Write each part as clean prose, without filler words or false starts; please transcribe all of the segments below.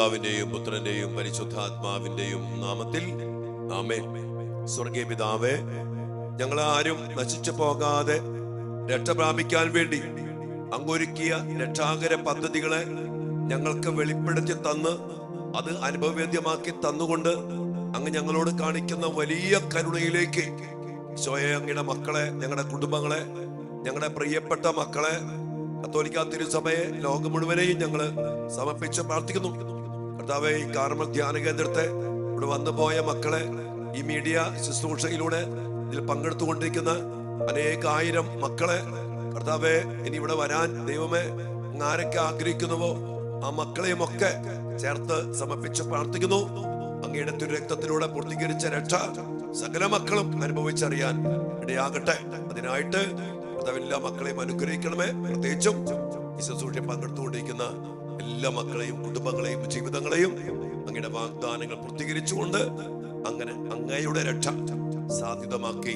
പിതാവിന്റെയും പുത്രന്റെയും പരിശുദ്ധാത്മാവിന്റെയും നാമത്തിൽ ആമേൻ. സ്വർഗീയ പിതാവേ, ഞങ്ങളാരും നശിച്ചു പോകാതെ രക്ഷ പ്രാപിക്കാൻ വേണ്ടി അങ്ങൊരുക്കിയ രക്ഷാകര പദ്ധതികളെ ഞങ്ങൾക്ക് വെളിപ്പെടുത്തി തന്ന് അത് അനുഭവവേദ്യമാക്കി തന്നുകൊണ്ട് അങ്ങ് ഞങ്ങളോട് കാണിക്കുന്ന വലിയ കരുണയിലേക്ക് ഈശോയെ, അങ്ങയുടെ മക്കളെ, ഞങ്ങളുടെ കുടുംബങ്ങളെ, ഞങ്ങളുടെ പ്രിയപ്പെട്ട മക്കളെ, കത്തോലിക്കാ തിരുസഭയെ, ലോകം മുഴുവനെയും ഞങ്ങള് സമർപ്പിച്ച് പ്രാർത്ഥിക്കുന്നു. കർത്താവേ, ഈ കാർമൽ ധ്യാന കേന്ദ്രത്തെ ഇവിടെ വന്നുപോയ മക്കളെ, ഈ മീഡിയ ശുശ്രൂഷയിലൂടെ ഇതിൽ പങ്കെടുത്തുകൊണ്ടിരിക്കുന്ന അനേകായിരം മക്കളെ, കർത്താവേ, ഇനി ഇവിടെ വരാൻ ദൈവമേ ആരൊക്കെ ആഗ്രഹിക്കുന്നുവോ ആ മക്കളെയും ഒക്കെ ചേർത്ത് സമർപ്പിച്ച് പ്രാർത്ഥിക്കുന്നു. അങ്ങയുടെ തിരുരക്തത്തിലൂടെ പൂർത്തീകരിച്ച രക്ഷ സകല മക്കളും അനുഭവിച്ചറിയാൻ ഇടയാകട്ടെ. അതിനായിട്ട് എല്ലാ മക്കളെയും അനുഗ്രഹിക്കണമേ. പ്രത്യേകിച്ചും ഈ ശുശ്രൂഷയിൽ പങ്കെടുത്തുകൊണ്ടിരിക്കുന്ന എല്ലാ മക്കളെയും കുടുംബങ്ങളെയും ജീവിതങ്ങളെയും അങ്ങയുടെ വാഗ്ദാനങ്ങൾ പൂർത്തീകരിച്ചുകൊണ്ട് അങ്ങനെ അങ്ങയുടെ രക്ഷ സാധ്യതമാക്കി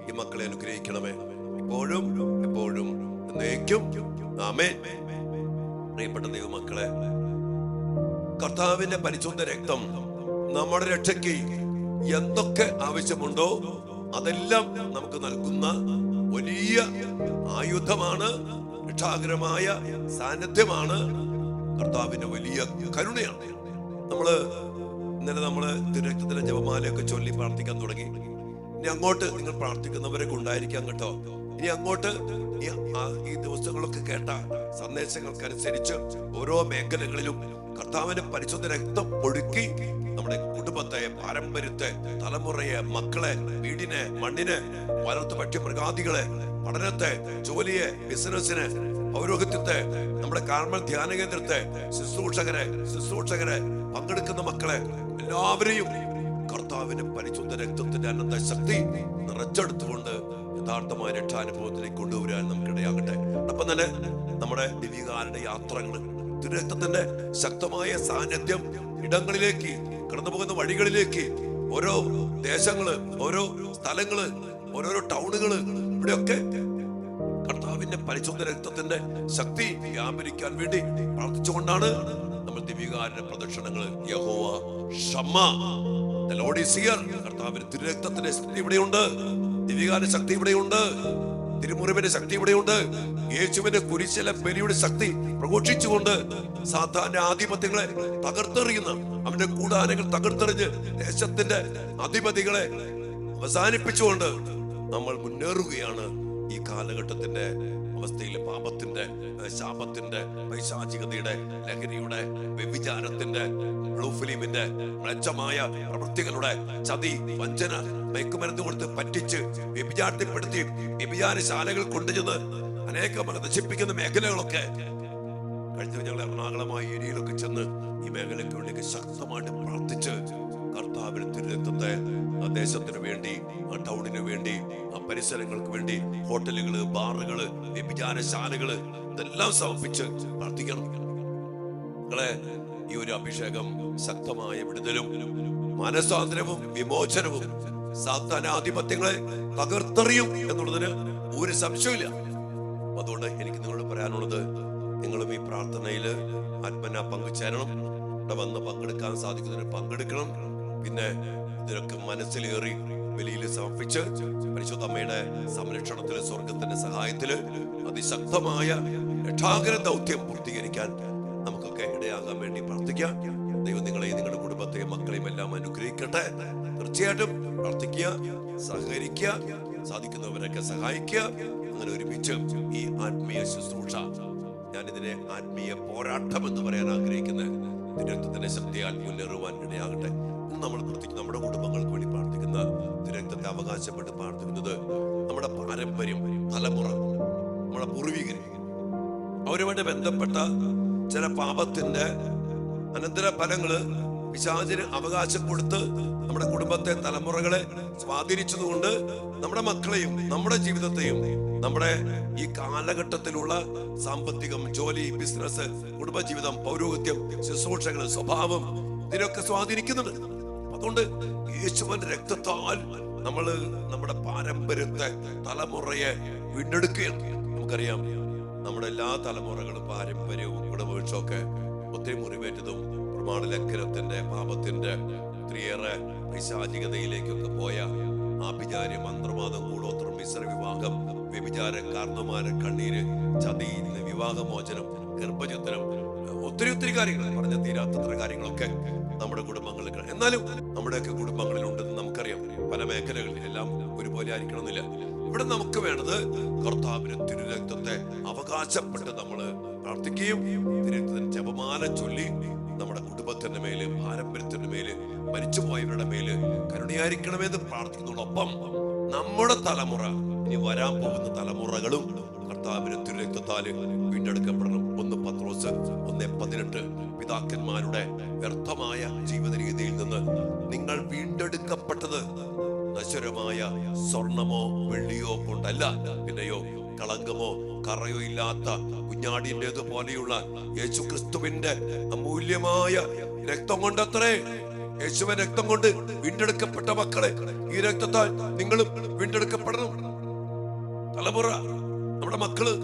ഈ മക്കളെ അനുഗ്രഹിക്കണമേ, ഇപ്പോഴും എപ്പോഴും എന്നേക്കും. ആമേൻ. പ്രിയപ്പെട്ട ദൈവമക്കളെ, കർത്താവിന്റെ പരിശുദ്ധ രക്തം നമ്മുടെ രക്ഷയ്ക്ക് എന്തൊക്കെ ആവശ്യമുണ്ടോ അതെല്ലാം നമുക്ക് നൽകുന്ന വലിയ ആയുധമാണ്, രക്ഷാകരമായ സാന്നിധ്യമാണ്, കർത്താവിന്റെ വലിയ കരുണയാണ്. ഇന്നലെ നമ്മള് തിരുരക്തത്തിന്റെ ജപമാലയൊക്കെ ചൊല്ലി പ്രാർത്ഥിക്കാൻ തുടങ്ങി. ഇനി അങ്ങോട്ട് നിങ്ങൾ പ്രാർത്ഥിക്കുന്നവരൊക്കെ ഉണ്ടായിരിക്കാം കേട്ടോ. ഇനി അങ്ങോട്ട് ഈ ദിവസങ്ങളൊക്കെ കേട്ട സന്ദേശങ്ങൾക്കനുസരിച്ച് ഓരോ മേഖലകളിലും കർത്താവിന്റെ പരിശുദ്ധ രക്തം ഒഴുക്കി നമ്മുടെ കുടുംബത്തെ, പാരമ്പര്യത്തെ, തലമുറയെ, മക്കളെ, വീടിനെ, മണ്ണിനെ, വളർത്തു പക്ഷി മൃഗാദികളെ, പഠനത്തെ, ജോലിയെ, ബിസിനസിനെ, പൗരോഹിത്യത്തെ, നമ്മുടെ കാർമൽ ധ്യാന കേന്ദ്രത്തെ, ശുശ്രൂഷകരെ, പങ്കെടുക്കുന്ന മക്കളെ എല്ലാവരെയും കർത്താവിന്റെ പരിശുദ്ധ രക്തത്തിന്റെ അനന്ത ശക്തി നിറച്ചെടുത്തുകൊണ്ട് യഥാർത്ഥമായ രക്ഷാനുഭവത്തിലേക്ക് കൊണ്ടുവരാൻ നമുക്കിടയാകട്ടെ. അപ്പം തന്നെ നമ്മുടെ ദിവ്യകാരുടെ യാത്രകൾ, തിരുരക്തത്തിന്റെ ശക്തമായ സാന്നിധ്യം ഇടങ്ങളിലേക്ക്, കടന്നു പോകുന്ന വഴികളിലേക്ക്, ഓരോ ദേശങ്ങള്, ഓരോ സ്ഥലങ്ങള്, ഓരോരോ ടൗണുകള്, ഇവിടെയൊക്കെ കർത്താവിന്റെ പരിശുദ്ധ രക്തത്തിന്റെ ശക്തി വ്യാപരിക്കാൻ വേണ്ടി പ്രാർത്ഥിച്ചുകൊണ്ടാണ് നമ്മൾ ദിവ്യകാരുടെ പ്രദക്ഷിണങ്ങള്. യഹോവ Shammah, the Lord is here. കർത്താവിന്റെ തിരുരക്തത്തിന്റെ ശക്തി ഇവിടെയുണ്ട്, ദിവ്യകാരുടെ ശക്തി ഇവിടെയുണ്ട്, തിരുമുറിവിന്റെ ശക്തി ഇവിടെയുണ്ട്. യേശുവിന്റെ കുരിശിലെ ബലിയുടെ ശക്തി പ്രഘോഷിച്ചുകൊണ്ട് സാത്താന്റെ ആധിപത്യങ്ങളെ തകർത്തെറിയുന്ന, അവന്റെ കൂടാരങ്ങൾ തകർത്തെറിഞ്ഞ് ദേശത്തിന്റെ അധിപതികളെ അവസാനിപ്പിച്ചുകൊണ്ട് നമ്മൾ മുന്നേറുകയാണ്. ഈ കാലഘട്ടത്തിന്റെ അവസ്ഥയിൽ പാപത്തിന്റെ, ശാപത്തിന്റെ, പൈശാചികതയുടെ, ലഹരിയുടെ, വ്യഭിചാരത്തിന്റെ, ബ്ലൂ ഫിലിമിന്റെ മ്ലേച്ഛമായ പ്രവൃത്തികളുടെ ചതി, വഞ്ചന, മയക്കുമരുന്ന് കൊടുത്ത് പറ്റിച്ച് വ്യഭിചാരത്തിൽപ്പെടുത്തി വ്യഭിചാരശാലകൾ കൊണ്ടുചെന്ന് അനേകം നശിപ്പിക്കുന്ന മേഖലകളൊക്കെ കഴിഞ്ഞ ഞങ്ങൾ എറണാകുളമായ ഏരിയയിലൊക്കെ ചെന്ന് ഈ മേഖലയ്ക്ക് വേണ്ടി ശക്തമായിട്ട് പ്രാർത്ഥിച്ച് കർത്താവിന്റെ തിരുരക്തത്തെ ആ ദേശത്തിന് വേണ്ടി, ആ ടൗണിന് വേണ്ടി, ആ പരിസരങ്ങൾക്ക് വേണ്ടി, ഹോട്ടലുകള്, ബാറുകള്, വ്യഭിചാരശാലകള്, ഇതെല്ലാം സമർപ്പിച്ച് പ്രാർത്ഥിക്കണം. നിങ്ങളെ ഈ ഒരു അഭിഷേകം ശക്തമായ വിടുതലും മനസ്വാതന്ത്ര്യവും വിമോചനവും സാത്താനാധിപത്യങ്ങളെ തകർത്തെറിയും എന്നുള്ളതിന് ഒരു സംശയമില്ല. അതുകൊണ്ട് എനിക്ക് നിങ്ങളോട് പറയാനുള്ളത്, നിങ്ങളും ഈ പ്രാർത്ഥനയില് ആത്മന പങ്കുചേരണം. ഇവിടെ വന്ന് പങ്കെടുക്കാൻ സാധിക്കുന്നതിന് പങ്കെടുക്കണം. പിന്നെ ഇതിനൊക്കെ മനസ്സിലേറി വെളിയിൽ സമർപ്പിച്ച് പരിശുദ്ധ അമ്മയുടെ സംരക്ഷണത്തില്, സ്വർഗത്തിന്റെ സഹായത്തില് അതിശക്തമായ രക്ഷാകര ദൗത്യം പൂർത്തീകരിക്കാൻ നമുക്കൊക്കെ ഇടയാകാൻ വേണ്ടി പ്രാർത്ഥിക്കാം. ദൈവം നിങ്ങളെയും നിങ്ങളുടെ കുടുംബത്തെയും മക്കളെയും എല്ലാം അനുഗ്രഹിക്കട്ടെ. തീർച്ചയായിട്ടും പ്രാർത്ഥിക്കുക, സഹകരിക്കുക, സാധിക്കുന്നവരൊക്കെ സഹായിക്കുക. അങ്ങനെ ഒരുമിച്ച് ഈ ആത്മീയ ശുശ്രൂഷ, ഞാനിതിനെ ആത്മീയ പോരാട്ടം എന്ന് പറയാൻ ആഗ്രഹിക്കുന്ന തിരുരക്തത്തിന്റെ ശക്തിയാൽ മുന്നേറുവാൻ ഇടയാകട്ടെ. നമ്മൾ പ്രാർത്ഥിക്കുന്ന, നമ്മുടെ കുടുംബങ്ങൾക്ക് വേണ്ടി പ്രാർത്ഥിക്കുന്ന, തിരുരക്തത്തെ അവകാശപ്പെട്ട് പ്രാർത്ഥിക്കുന്നത് നമ്മുടെ പാരമ്പര്യം, തലമുറ, നമ്മുടെ പൂർവികർ, അവരുമായിട്ട് ബന്ധപ്പെട്ട ചില പാപത്തിന്റെ അനന്തര ഫലങ്ങള് പിശാചിന് അവകാശം കൊടുത്ത് നമ്മുടെ കുടുംബത്തെ, തലമുറകളെ സ്വാധീനിച്ചതുകൊണ്ട് നമ്മുടെ മക്കളെയും നമ്മുടെ ജീവിതത്തെയും നമ്മുടെ ഈ കാലഘട്ടത്തിലുള്ള സാമ്പത്തികം, ജോലി, ബിസിനസ്, കുടുംബജീവിതം, പൗരോഹിത്യം, ശുശ്രൂഷകള്, സ്വഭാവം, ഇതിനൊക്കെ സ്വാധീനിക്കുന്നുണ്ട്. അതുകൊണ്ട് യേശുവിന്റെ രക്തത്താൽ നമ്മള് നമ്മുടെ പാരമ്പര്യത്തെ, തലമുറയെ വീണ്ടെടുക്കുകയാണ്. നമുക്കറിയാം, നമ്മുടെ എല്ലാ തലമുറകളും പാരമ്പര്യവും കുടുംബവൃക്ഷമൊക്കെ ഒത്തിരി മുറിവേറ്റതും പ്രമാണലംഘനത്തിന്റെ പാപത്തിന്റെ ഒത്തിരിയേറെ പൈശാചികതയിലേക്കൊക്കെ പോയ ആഭിചാര്യം, മന്ത്രവാദം, കൂടോത്രം, മിശ്ര വിവാഹം, വ്യഭിചാരം, കാരണന്മാരെ കണ്ണീര്, ചതി, വിവാഹമോചനം, ഗർഭചിത്രം, ഒത്തിരി കാര്യങ്ങൾ, പറഞ്ഞ തീരാത്തത്ര കാര്യങ്ങളൊക്കെ നമ്മുടെ കുടുംബങ്ങളിൽ. എന്നാലും നമ്മുടെയൊക്കെ കുടുംബങ്ങളിൽ ഉണ്ടെന്ന് നമുക്കറിയാം. പല മേഖലകളിൽ എല്ലാം ഒരുപോലെ ആയിരിക്കണമെന്നില്ല. ഇവിടെ നമുക്ക് വേണ്ടത് കർത്താവിന്റെ തിരുരക്തത്തെ അവകാശപ്പെട്ട് നമ്മൾ പ്രാർത്ഥിക്കുകയും തിരുരക്തത്തിന് ജപമാല ചൊല്ലി നമ്മുടെ കുടുംബത്തിന്റെ മേല്, പാരമ്പര്യത്തിന്റെ മേല്, മരിച്ചുപോയവരുടെ മേല് കരുണയായിരിക്കണമെന്ന് പ്രാർത്ഥിക്കുന്നതോടൊപ്പം നമ്മുടെ തലമുറ, ഇനി വരാൻ പോകുന്ന തലമുറകളും കർത്താവിന്റെ തിരുരക്തത്താല് വീണ്ടെടുക്കപ്പെടണം. 1 പത്രോസ് 1:18 പിതാക്കന്മാരുടെ വ്യർത്ഥമായ ജീവിത രീതിയിൽ നിന്ന് നിങ്ങൾ വീണ്ടെടുക്കപ്പെട്ടത് നശ്വരമായ സ്വർണമോ വെള്ളിയോ കൊണ്ടല്ല, പിന്നെയോ കളങ്കമോ കറയോ ഇല്ലാത്ത കുഞ്ഞാടിൻ്റെത് പോലെയുള്ള യേശു ക്രിസ്തുവിന്റെ അമൂല്യമായ രക്തം കൊണ്ടത്രേ. യേശുവിന്റെ രക്തം കൊണ്ട് വീണ്ടെടുക്കപ്പെട്ട മക്കളെ, ഈ രക്തത്താൽ നിങ്ങളും വീണ്ടെടുക്കപ്പെടണം. തലമുറ, നമ്മുടെ മക്കള്.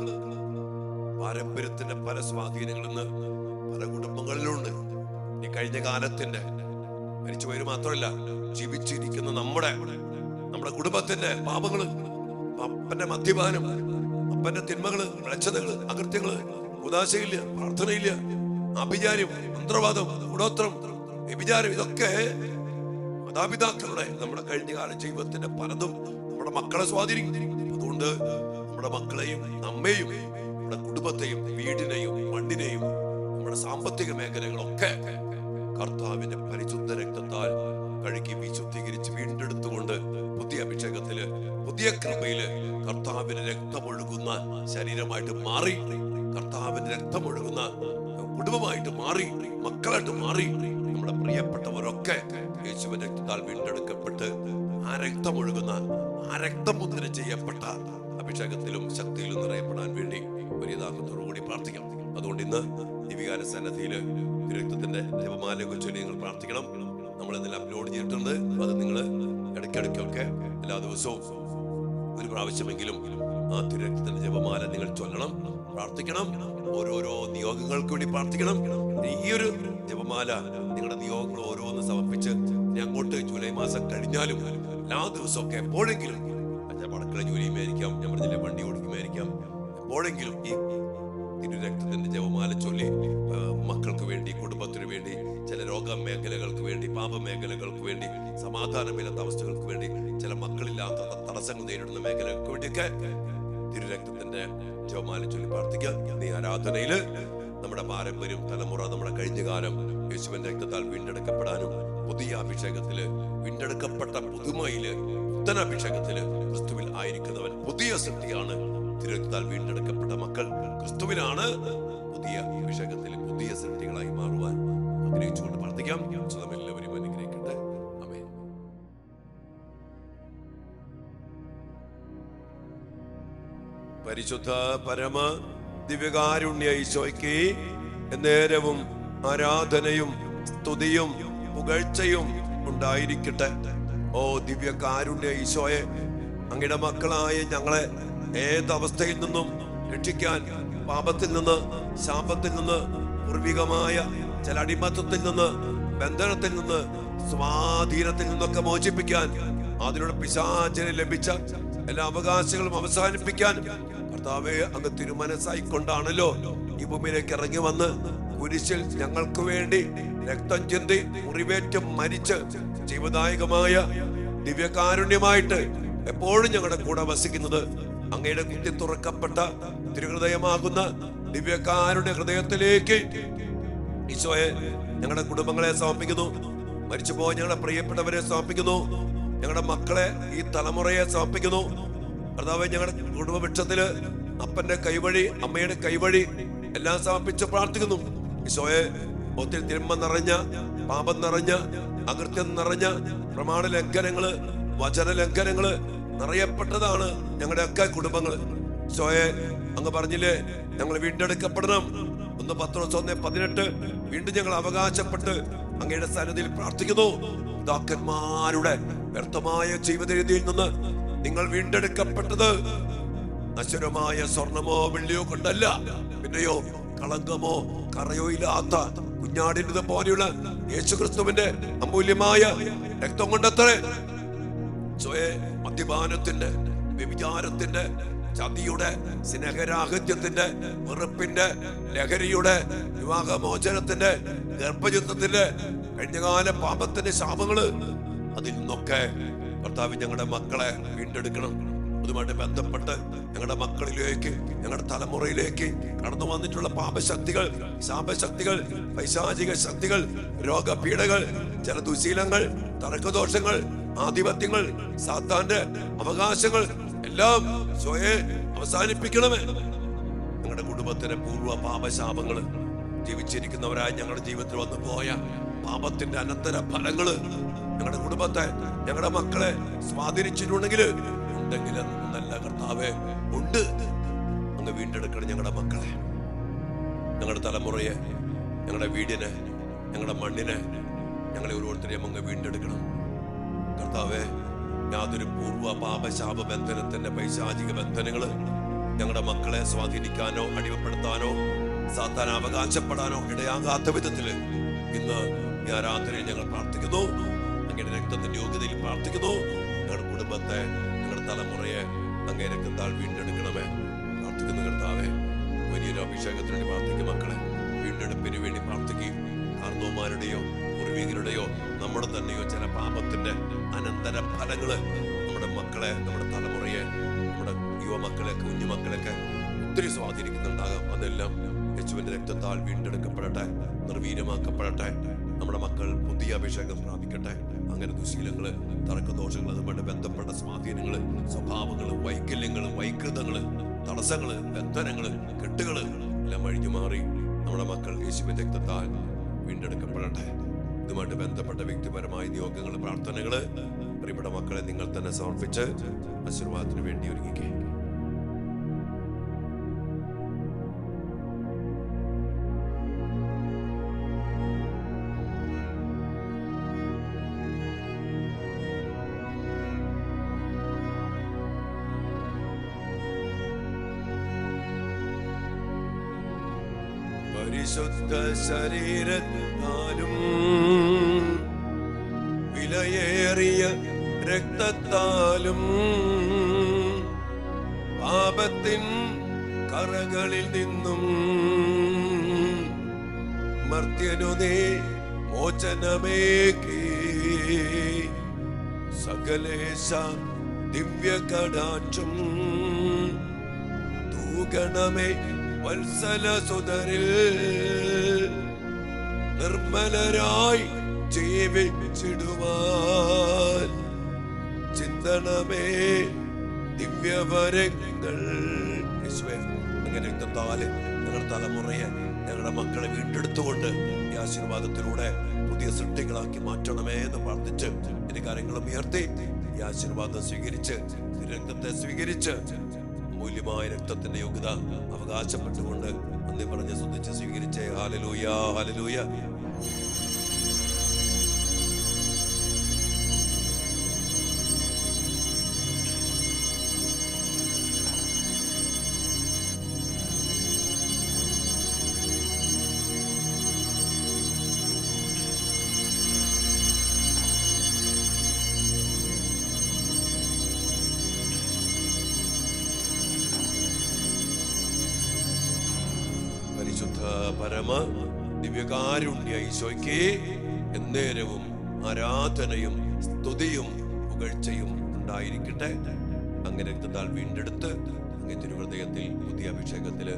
പാരമ്പര്യത്തിന്റെ പല സ്വാധീനങ്ങളിൽ നിന്ന് പല കുടുംബങ്ങളിലുണ്ട്. ഈ കഴിഞ്ഞ കാലത്തിന്റെ മരിച്ചുപോയവര് മാത്രമല്ല, ജീവിച്ചിരിക്കുന്ന നമ്മുടെ കുടുംബത്തിന്റെ പാപങ്ങള്, അപ്പന്റെ മദ്യപാനം, അപ്പന്റെ തിന്മകള്, മ്ലേച്ഛതകള്, അകൃത്യങ്ങള്, ഉദാശയില്ല, പ്രാർത്ഥനയില്ല, ആഭിചാര്യം, മന്ത്രവാദം, കൂടോത്രം, വ്യഭിചാരം, ഇതൊക്കെ മാതാപിതാക്കളുടെ നമ്മുടെ കഴിഞ്ഞകാല ജീവിതത്തിന്റെ പലതും നമ്മുടെ മക്കളെ സ്വാധീനിക്കും. അതുകൊണ്ട് നമ്മുടെ മക്കളെയും നമ്മെയും നമ്മുടെ കുടുംബത്തെയും വീടിനെയും മണ്ണിനെയും നമ്മുടെ സാമ്പത്തിക മേഖലകളൊക്കെ കർത്താവിന്റെ പരിശുദ്ധ രക്തത്താൽ കഴുകി വിശുദ്ധീകരിച്ച് വീണ്ടെടുത്തുകൊണ്ട് പുതിയ അഭിഷേകത്തില്, പുതിയ കൃപയില് കർത്താവിന്റെ രക്തമൊഴുകുന്ന ശരീരമായിട്ട് മാറി, കർത്താവിന്റെ രക്തമൊഴുകുന്ന കുടുംബമായിട്ട് മാറി, മക്കളായിട്ട് മാറി, നമ്മുടെ പ്രിയപ്പെട്ടവരൊക്കെ യേശുവിന്റെ രക്തത്താൽ വീണ്ടെടുക്കപ്പെട്ട് ആ രക്തമൊഴുകുന്ന, ആ രക്തമുദ്ര ചെയ്യപ്പെട്ട അഭിഷേകത്തിലും ശക്തിയിലും നിറയപ്പെടാൻ വേണ്ടി വലിയ ദാഹത്തോടു കൂടി പ്രാർത്ഥിക്കാം. അതുകൊണ്ട് ഇന്ന് ദിവികാര സന്നദ്ധിയില് രക്തത്തിന്റെ ജപമാലയൊക്കെ ചൊല്ലി നിങ്ങൾ പ്രാർത്ഥിക്കണം. നമ്മൾ ഇന്നലെ അപ്ലോഡ് ചെയ്തിട്ടുണ്ട്. അത് നിങ്ങൾ ഇടയ്ക്കിടയ്ക്കൊക്കെ എല്ലാ ദിവസവും ഒരു പ്രാവശ്യമെങ്കിലും ആ തിരുരക്തത്തിന്റെ ജപമാല നിങ്ങൾ ചൊല്ലണം, പ്രാർത്ഥിക്കണം. ഓരോരോ നിയോഗങ്ങൾക്ക് വേണ്ടി പ്രാർത്ഥിക്കണം. ഈ ഒരു ജപമാല നിങ്ങളുടെ നിയോഗങ്ങൾ ഓരോന്ന് സമർപ്പിച്ച് ഇനി അങ്ങോട്ട് ജൂലൈ മാസം കഴിഞ്ഞാലും എല്ലാ ദിവസമൊക്കെ എപ്പോഴെങ്കിലും, മക്കളെ ജോലിയുമായിരിക്കാം, ഞാൻ പറഞ്ഞില്ലേ വണ്ടി ഓടിക്കുമായിരിക്കാം, എപ്പോഴെങ്കിലും ഈ തിരുരക്തത്തിന്റെ ജപമാല ചൊല്ലി മക്കൾക്ക് വേണ്ടി, കുടുംബത്തിന് വേണ്ടി, ചില രോഗമേഖലകൾക്ക് വേണ്ടി, പാപമേഖലകൾക്ക് വേണ്ടി, സമാധാനമില്ലാത്ത അവസ്ഥകൾക്ക് വേണ്ടി, ചില മക്കളില്ലാത്ത തടസ്സങ്ങൾ നേരിടുന്ന മേഖലകൾക്ക് വേണ്ടിയൊക്കെ തിരുരക്തത്തിന്റെ ജപമാല ചൊല്ലി പ്രാർത്ഥിക്കാം. ഈ ആരാധനയില് നമ്മുടെ പാരമ്പര്യം, തലമുറ, നമ്മുടെ കഴിഞ്ഞ കാലം യേശുവിന്റെ രക്തത്താൽ വീണ്ടെടുക്കപ്പെടാനും പുതിയ അഭിഷേകത്തില് വീണ്ടെടുക്കപ്പെട്ട പുതുമയില്, പുത്തൻ അഭിഷേകത്തില് ക്രിസ്തുവിൽ ആയിരിക്കുന്നവൻ പുതിയ സൃഷ്ടിയാണ്. തിരുരക്തത്താൽ വീണ്ടെടുക്കപ്പെട്ട മക്കൾ ക്രിസ്തുവിനാണ്. പുതിയ അഭിഷേകത്തിൽ പുതിയ സൃഷ്ടികളായി മാറുവാൻ ആഗ്രഹിച്ചുകൊണ്ട് പ്രാർത്ഥിക്കാം. എല്ലാവരും അനുഗ്രഹിക്കട്ടെ. ആമേൻ. പരിശുദ്ധ പരമ ദിവ്യകാരുണ്യ ഈശോയ്ക്ക് എന്നേരവും ആരാധനയും സ്തുതിയും പുകഴ്ചയും ഉണ്ടായിരിക്കട്ടെ. ഓ ദിവ്യകാരുണ്യ ഈശോയെ, അങ്ങയുടെ മക്കളായ ഞങ്ങളെ ഏതവസ്ഥയിൽ നിന്നും രക്ഷിക്കാൻ, പാപത്തിൽ നിന്ന്, ശാപത്തിൽ നിന്ന്, പൂർവികമായ ചില അടിമത്തത്തിൽ നിന്ന്, ബന്ധനത്തിൽ നിന്ന്, സ്വാധീനത്തിൽ നിന്നൊക്കെ മോചിപ്പിക്കാൻ, അതിലൂടെ പിശാചിന് ലഭിച്ച എല്ലാ അവകാശങ്ങളും അവസാനിപ്പിക്കാൻ കർത്താവേ അങ്ങ് തിരുമനസ്സായിക്കൊണ്ടാണല്ലോ ഈ ഭൂമിയിലേക്ക് ഇറങ്ങി വന്ന് കുരിശിൽ ഞങ്ങൾക്ക് വേണ്ടി രക്തം ചിന്തി മുറിവേറ്റ് മരിച്ച് ജീവദായകമായ ദിവ്യകാരുണ്യമായിട്ട് എപ്പോഴും ഞങ്ങളുടെ കൂടെ വസിക്കുന്നത്. അങ്ങയുടെ കുത്തി തുറക്കപ്പെട്ട തിരുഹൃദയമാകുന്ന ദിവ്യകാരുണ്യ ഹൃദയത്തിലേക്ക് ഈശോയെ ഞങ്ങളുടെ കുടുംബങ്ങളെ സമർപ്പിക്കുന്നു. മരിച്ചുപോയ ഞങ്ങളുടെ പ്രിയപ്പെട്ടവരെ സമർപ്പിക്കുന്നു. ഞങ്ങളുടെ മക്കളെ, ഈ തലമുറയെ സമർപ്പിക്കുന്നു. കർത്താവേ, ഞങ്ങളുടെ കുടുംബവൃക്ഷത്തില് അപ്പന്റെ കൈവഴി, അമ്മയുടെ കൈവഴി എല്ലാം സമർപ്പിച്ച് പ്രാർത്ഥിക്കുന്നു. ഈശോയെ, ഒത്തിരി തിന്മ നിറഞ്ഞ, പാപം നിറഞ്ഞ, അകൃത്യം നിറഞ്ഞ പ്രമാണ ലംഘനങ്ങള്, വചന ലംഘനങ്ങള് നിറയപ്പെട്ടതാണ് ഞങ്ങളുടെ ഒക്കെ കുടുംബങ്ങൾ. ഈശോയെ, അങ്ങ് പറഞ്ഞില്ലേ ഞങ്ങൾ വീണ്ടെടുക്കപ്പെടണം. 1 പത്രോസ് 1:18 വീണ്ടും ഞങ്ങൾ അവകാശപ്പെട്ട് അങ്ങയുടെ സന്നിധിയിൽ പ്രാർത്ഥിക്കുന്നു. പിതാക്കന്മാരുടെ വ്യർത്ഥമായ ജീവിത രീതിയിൽ നിന്ന് നിങ്ങൾ വീണ്ടെടുക്കപ്പെട്ടത് നശ്വരമായ സ്വർണമോ വെള്ളിയോ കൊണ്ടല്ല, പിന്നെയോ കളങ്കമോ കറയോ ഇല്ലാത്ത കുഞ്ഞാടിന്റെ പോലെയുള്ള യേശുക്രിസ്തുവിന്റെ അമൂല്യമായ രക്തം കൊണ്ടത്രേ മദ്യപാനത്തിന്റെ, വ്യഭിചാരത്തിന്റെ, ചതിയുടെ, സ്നേഹരാഹിത്യത്തിന്റെ, വെറുപ്പിന്റെ, ലഹരിയുടെ, വിവാഹമോചനത്തിന്റെ, ഗർഭചിത്രത്തിന്റെ, കഴിഞ്ഞകാല പാപത്തിന്റെ ശാപങ്ങള്, അതിൽ നിന്നൊക്കെ കർത്താവ് ഞങ്ങളുടെ മക്കളെ വീണ്ടെടുക്കണം. അതുമായിട്ട് ബന്ധപ്പെട്ട് ഞങ്ങളുടെ മക്കളിലേക്ക്, ഞങ്ങളുടെ തലമുറയിലേക്ക് കടന്നു വന്നിട്ടുള്ള പാപശക്തികൾ, ശാപശക്തികൾ, പൈശാചിക ശക്തികൾ, രോഗപീഠകൾ, ജലദുശീലങ്ങൾ, തർക്കദോഷങ്ങൾ, ആധിപത്യങ്ങൾ, സാത്താന്റെ അവകാശങ്ങൾ എല്ലാം അവസാനിപ്പിക്കണമേ. ഞങ്ങളുടെ കുടുംബത്തിലെ പൂർവ്വ പാപശാപങ്ങള്, ജീവിച്ചിരിക്കുന്നവരായി ഞങ്ങളുടെ ജീവിതത്തിൽ വന്നു പോയ പാപത്തിന്റെ അനന്തര ഫലങ്ങള് ഞങ്ങളുടെ കുടുംബത്തെ, ഞങ്ങളുടെ മക്കളെ സ്വാധീനിച്ചിട്ടുണ്ടെങ്കിൽ എന്നല്ല കർത്താവേ, ഉണ്ട്. അങ്ങ് വീണ്ടെടുക്കണം ഞങ്ങളുടെ മക്കളെ, ഞങ്ങളുടെ തലമുറയെ, ഞങ്ങളുടെ വീടിനെ, ഞങ്ങളുടെ മണ്ണിനെ, ഞങ്ങളെ ഓരോരുത്തരെയും അങ്ങ് വീണ്ടെടുക്കണം കർത്താവേ. യാതൊരു പൂർവ്വ പാപശാപ ബന്ധനത്തിന്റെ പൈശാചിക ബന്ധനങ്ങള് ഞങ്ങളുടെ മക്കളെ സ്വാധീനിക്കാനോ അടിമപ്പെടുത്താനോ സാത്താൻ അവകാശപ്പെടാനോ ഇടയാകാത്ത വിധത്തില് ഇന്ന് ഈ ആരാധനയിൽ ഞങ്ങൾ പ്രാർത്ഥിക്കുന്നു. അങ്ങയുടെ രക്തത്തിന്റെ യോഗ്യതയിൽ പ്രാർത്ഥിക്കുന്നു. ഞങ്ങളുടെ കുടുംബത്തെ, ഞങ്ങളുടെ തലമുറയെ അങ്ങേ രക്തത്താൽ വീണ്ടെടുക്കണമേ പ്രാർത്ഥിക്കുന്നു കർത്താവേ. വലിയൊരു അഭിഷേകത്തിന് വേണ്ടി പ്രാർത്ഥിക്കും മക്കളെ. വീണ്ടെടുപ്പിന് വേണ്ടി പ്രാർത്ഥിക്കുകയും കാർന്നോമാരുടെയോ പൂർവികരുടെയോ നമ്മുടെ തന്നെയോ ചില പാപത്തിന്റെ അനന്തര ഫലങ്ങള് നമ്മുടെ മക്കളെ, നമ്മുടെ തലമുറയെ, നമ്മുടെ യുവമക്കളെ, കുഞ്ഞുമക്കളെയൊക്കെ ഒത്തിരി സ്വാധീനിക്കുന്നുണ്ടാകാം. അതെല്ലാം യേശുവിന്റെ രക്തത്താൽ വീണ്ടെടുക്കപ്പെടട്ടെ, നിർവീര്യമാക്കപ്പെടട്ടെ. നമ്മുടെ മക്കൾ പുതിയ അഭിഷേകം പ്രാപിക്കട്ടെ. അങ്ങനെ ദുശീലങ്ങള്, തർക്കദോഷങ്ങൾ, അതുമായിട്ട് ബന്ധപ്പെട്ട സ്വാധീനങ്ങള്, സ്വഭാവങ്ങള്, വൈകല്യങ്ങള്, വൈകൃതങ്ങള്, തടസ്സങ്ങള്, ബന്ധനങ്ങള്, കെട്ടുകള് എല്ലാം അഴിഞ്ഞു മാറി നമ്മുടെ മക്കൾ യേശുവിന്റെ രക്തത്താൽ വീണ്ടെടുക്കപ്പെടട്ടെ. ഇതുമായിട്ട് ബന്ധപ്പെട്ട വ്യക്തിപരമായ നിയോഗങ്ങള്, പ്രാർത്ഥനകള് പ്രിയപ്പെട്ട മക്കളെ നിങ്ങൾ തന്നെ സമർപ്പിച്ച് ആശീർവാദത്തിന് വേണ്ടി ഒരുങ്ങിക്കേ. പരിശുദ്ധ ശരീരത്താലും വിലയേറിയ രക്തത്താലും പാപത്തിൻ കറകളിൽ നിന്നും മർത്യനു നീ മോചനമേകി സകലേശ ദിവ്യ കടാക്ഷം തൂകണമേ വത്സല സുതരിൽ നിർമ്മലരായി ജീവിച്ചിടുവാൻ ചിന്തണമേ ദിവ്യവരങ്ങൾ. അങ്ങനെ രക്തത്താല് ഞങ്ങളുടെ തലമുറയെ, ഞങ്ങളുടെ മക്കളെ വീണ്ടെടുത്തുകൊണ്ട് ഈ ആശീർവാദത്തിലൂടെ പുതിയ സൃഷ്ടികളാക്കി മാറ്റണമേ എന്ന് പ്രാർത്ഥിച്ച് എന്റെ കാര്യങ്ങളും ഉയർത്തി ഈ ആശീർവാദം സ്വീകരിച്ച്, രക്തത്തെ സ്വീകരിച്ച്, മൂല്യമായ രക്തത്തിന്റെ യോഗ്യത അവകാശപ്പെട്ടുകൊണ്ട് അന്ന് പറഞ്ഞ് ശ്രദ്ധിച്ച് സ്വീകരിച്ചേ. Hallelujah, hallelujah. പരിശുദ്ധ പരമ ദിവ്യകാരുണ്യ ഈശോയ്ക്ക് എന്നേരവും ആരാധനയും സ്തുതിയും പുകഴ്ചയും ഉണ്ടായിരിക്കട്ടെ. അങ്ങനെ രക്തത്താൽ വീണ്ടെടുത്ത് അങ്ങേ തിരുഹൃദയത്തിൽ പുതിയ അഭിഷേകത്തില്